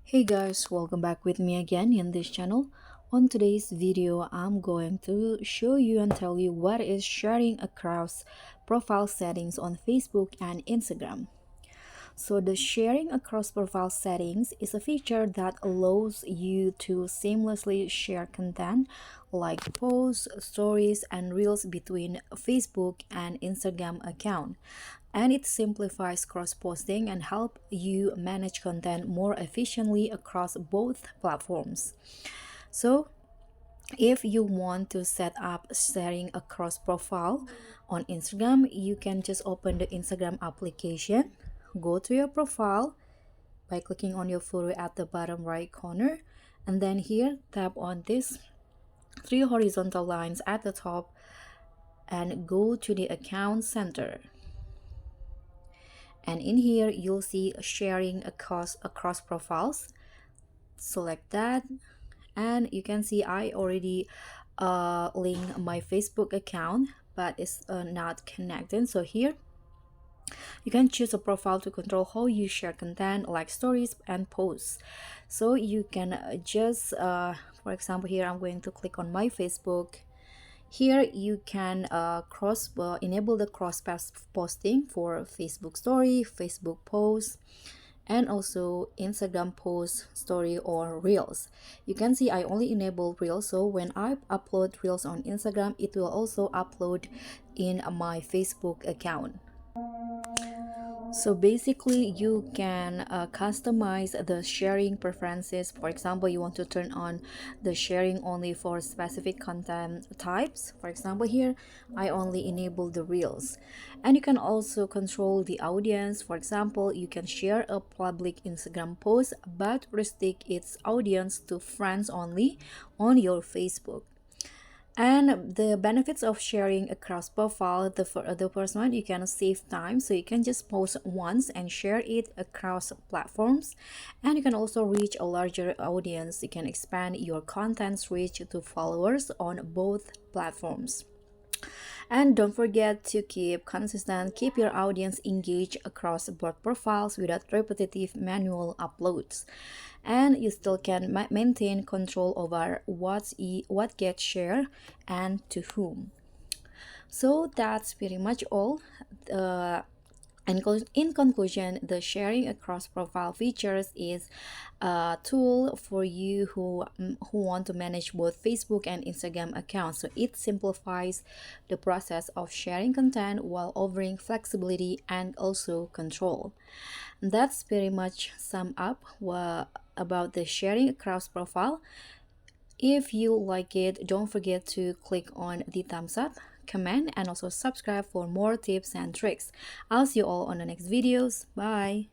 Hey guys, welcome back with me again in this channel. On today's video, I'm going to show you and tell you what is sharing across profile settings on Facebook and Instagram. So the sharing across profile settings is a feature that allows you to seamlessly share content like posts, stories, and reels between Facebook and Instagram account. And it simplifies cross-posting and help you manage content more efficiently across both platforms. So if you want to set up sharing across profile on Instagram, you can just open the Instagram application, go to your profile by clicking on your photo at the bottom right corner, and then here tap on this three horizontal lines at the top and go to the account center. And in here you'll see sharing across profiles. Select that, and you can see I already link my Facebook account, but it's not connected. So here you can choose a profile to control how you share content like stories and posts. So you can just for example, here I'm going to click on my Facebook. Here you can enable the cross posting for Facebook story, Facebook post, and also Instagram post, story, or reels. You can see I only enable reels, so when I upload reels on Instagram, it will also upload in my Facebook account. So basically, you can customize the sharing preferences. For example, you want to turn on the sharing only for specific content types. For example, here I only enable the reels. And you can also control the audience. For example, you can share a public Instagram post but restrict its audience to friends only on your Facebook. And the benefits of sharing across profile, the first one, you can save time, so you can just post once and share it across platforms. And you can also reach a larger audience. You can expand your content's reach to followers on both platforms. And don't forget to keep consistent, keep your audience engaged across both profiles without repetitive manual uploads. And you still can maintain control over what gets shared and to whom. So that's pretty much all. Uh, in conclusion, the sharing across profile features is a tool for you who want to manage both Facebook and Instagram accounts. So it simplifies the process of sharing content while offering flexibility and also control. That's pretty much sum up about the sharing across profile. If you like it, don't forget to click on the thumbs up, comment, and also subscribe for more tips and tricks. I'll see you all on the next videos. Bye!